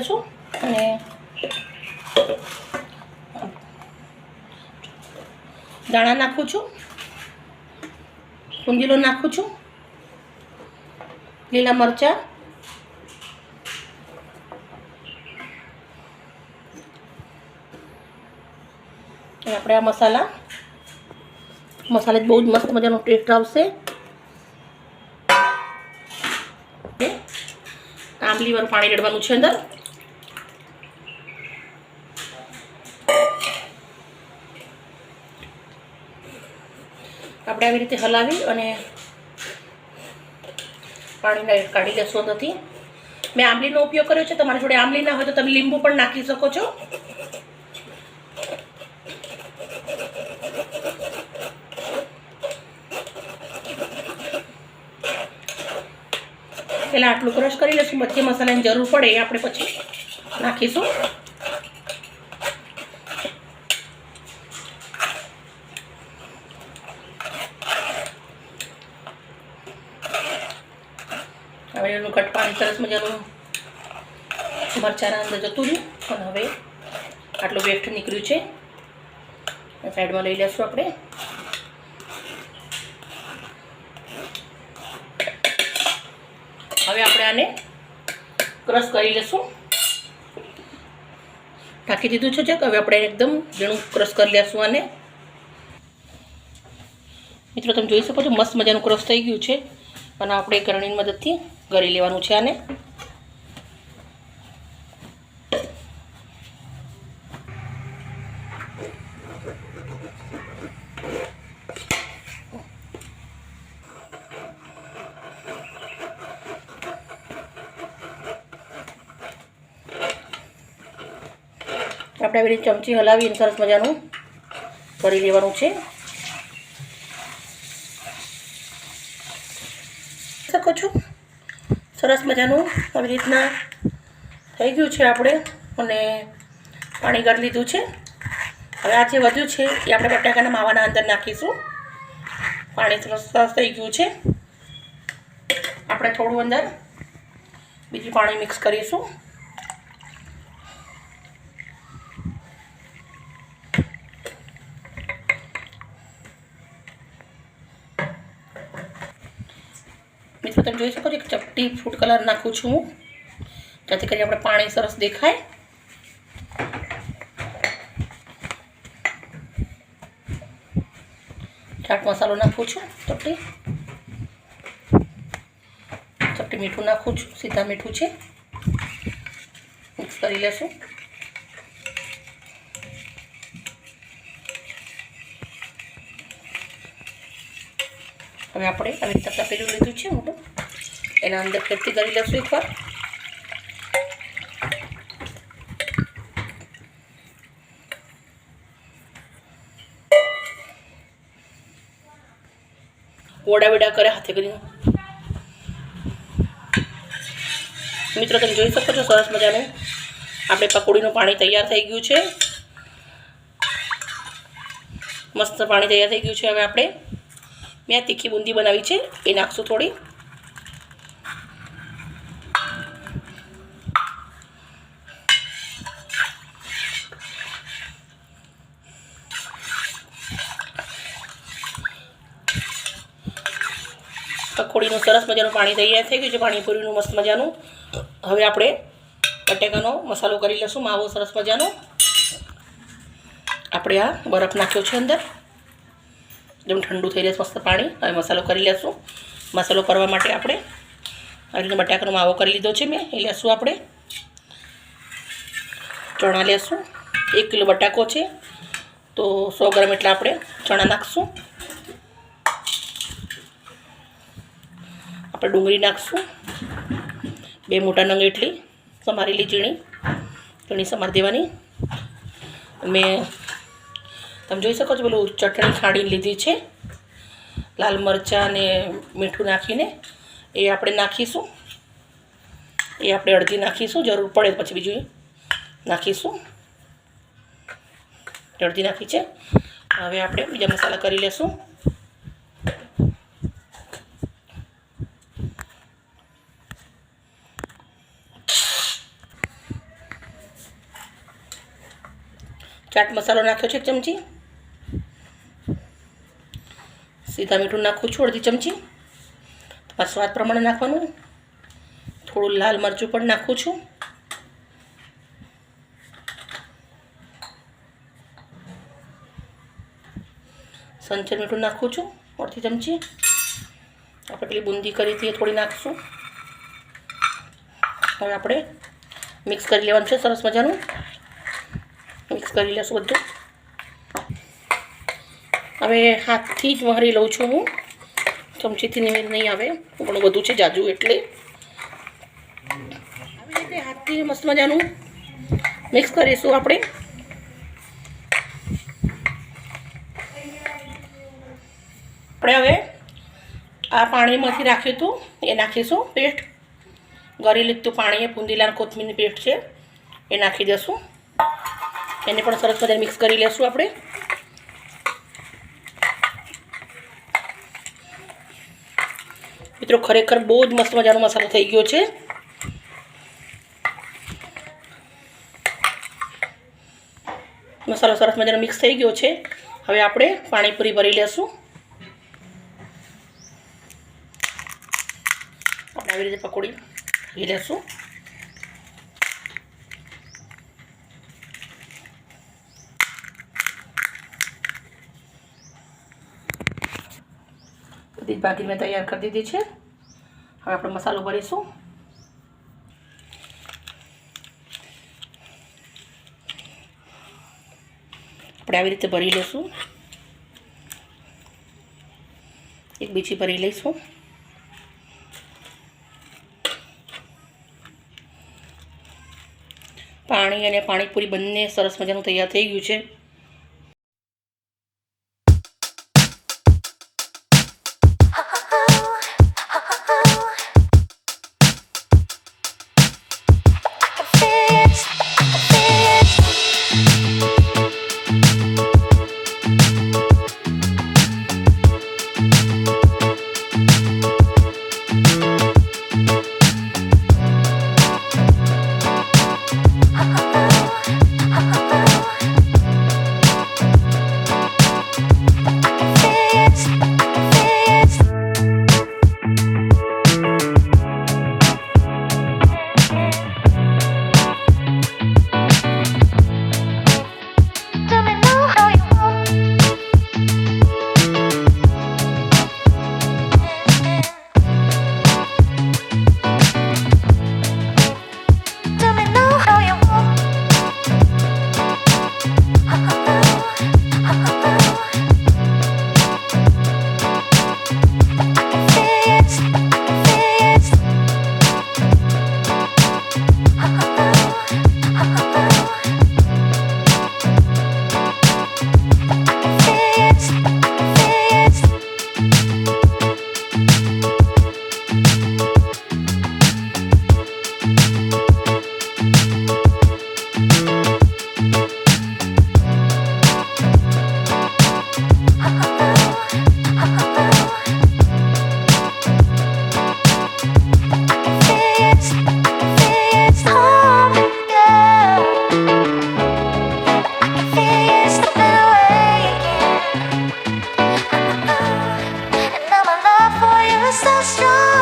છું અને દાણા નાખું છું, કુંદીલો નાખું છું, લીલા મરચાં, અને આપણે આ મસાલા બહુ જ મસ્ત મજાનો ટેસ્ટ આવશે. આંબલીવાળું પાણી રેડવાનું છે અંદર. આપણે આવી રીતે હલાવી અને પાણીને કાઢી લેશો અંદરથી. મેં આંબલીનો ઉપયોગ કર્યો છે. તમારી જોડે આંબલી ના હોય તો તમે લીંબુ પણ નાખી શકો છો. પહેલાં આટલું ક્રશ કરી લઈશું, બધી મસાલાની જરૂર પડે એ આપણે પછી નાખીશું. હવે એનું કટ પાણી સરસ મજાનું મરચાંના અંદર જતું રહ્યું અને હવે આટલું વેસ્ટ નીકળ્યું છે સાઈડમાં લઈ લેશું આપણે. હવે આપણે આને ક્રશ કરી લેશું. ઢાંકી દીધું છે. હવે આપણે એકદમ ઝીણું ક્રશ કરી લેશું આને. મિત્રો તમે જોઈ શકો છો મસ્ત મજાનું ક્રશ થઈ ગયું છે અને આપણે ગરણીની મદદથી ગળી લેવાનું છે આને. આપણે આવી રીતે ચમચી હલાવીને સરસ મજાનું કરી લેવાનું છે. શકો છો સરસ મજાનું આવી રીતના થઈ ગયું છે આપણે અને પાણી ગળી લીધું છે. હવે આ જે વધ્યું છે એ આપણે બટાકાના માવાના અંદર નાખીશું. પાણી સરસ થઈ ગયું છે. આપણે થોડું અંદર બીજું પાણી મિક્સ કરીશું. મિત્રો તમે જોઈ શકો છો એક ચપટી ફૂડ કલર નાખું છું હું, જેથી કરીને આપણે પાણી સરસ દેખાય. ચાટ મસાલો નાખું છું, ચપટી મીઠું નાખું છું, સીધા મીઠું છે. મિક્સ કરી લેશું. હવે આપણે આવી રીતે તપેલું લીધું છે મોટું, એના અંદર ફેરથી કરી લઈશું એકવાર. વડા કરે હાથે કરીને. મિત્રો તમે જોઈ શકો છો સરસ મજાનું આપણે પકોડીનું પાણી તૈયાર થઈ ગયું છે. મસ્ત પાણી તૈયાર થઈ ગયું છે. હવે આપણે મેં તીખી બુંદી બનાવી છે એ નાખશું થોડી. પકોડીનું સરસ મજાનું પાણી તૈયાર થઈ ગયું છે, પાણીપુરીનું મસ્ત મજાનું. હવે આપણે બટેકાનો મસાલો કરી લઈશું, માવો સરસ મજાનો. આપણે આ બરફ નાખ્યો છે અંદર, એકદમ ઠંડુ થઈ જશે મસ્ત પાણી. હવે મસાલો કરી લેશું. મસાલો કરવા માટે આપણે આવી રીતે બટાકાનો માવો કરી લીધો છે મેં, એ લેશું. આપણે ચણા લેશું. 1 કિલો બટાકો છે તો 100 ગ્રામ એટલા આપણે ચણા નાખશું. આપણે ડુંગળી નાખશું 2 મોટા નંગ એટલી સમારેલી ઝીણી સમારી દેવાની. મેં તમે જોઈ શકો છો પેલું ચટણી ખાડીને લીધી છે, લાલ મરચાં અને મીઠું નાખીને. એ આપણે નાખીશું. એ આપણે અડધી નાખીશું, જરૂર પડે પછી બીજું નાખીશું. અડધી નાખી છે. હવે આપણે બીજા મસાલા કરી લેશું. ચાટ મસાલો નાખ્યો છે 1 ચમચી, સીધા મીઠું નાખું છું 1/2 ચમચી, તમારા સ્વાદ પ્રમાણે નાખવાનું. થોડું લાલ મરચું પણ નાખું છું. સંચર મીઠું નાખું છું 1/2 ચમચી. આપણે પેલી બુંદી કરી હતી એ થોડી નાખશું. હવે આપણે મિક્સ કરી લેવાનું છે, સરસ મજાનું મિક્સ કરી લેશું બધું. હવે હાથથી જ વહારી લઉં છું હું, ચમચીથી નહીં આવે, ઘણું બધું છે જાજુ, એટલે આવી રીતે હાથથી મસ્ત મજાનું મિક્સ કરીશું. આપણે હવે આ પાણીમાંથી રાખ્યું હતું એ નાખીશું. પેસ્ટ ગળી લીધું પાણી, એ પુદીના કોથમીરની પેસ્ટ છે એ નાખી દઈશું. એને પણ સરસ મજાને મિક્સ કરી લેશું આપણે. મિત્રો ખરેખર બહુ જ મસ્ત મજાનો મસાલો થઈ ગયો છે. મસાલો સરસ મજાનો મિક્સ થઈ ગયો છે. હવે આપણે પાણીપુરી ભરી લેશું. આપણે આવી રીતે પકોડી ભરી લેશું. બધી બાકી મેં તૈયાર કરી દીધી છે. હવે આપણે મસાલો ભરીશું. આપણે આવી રીતે ભરી લઈશું. એક બીજી ભરી લઈશું. પાણી અને પાણીપુરી બંને સરસ મજાનું તૈયાર થઈ ગયું છે. So strong.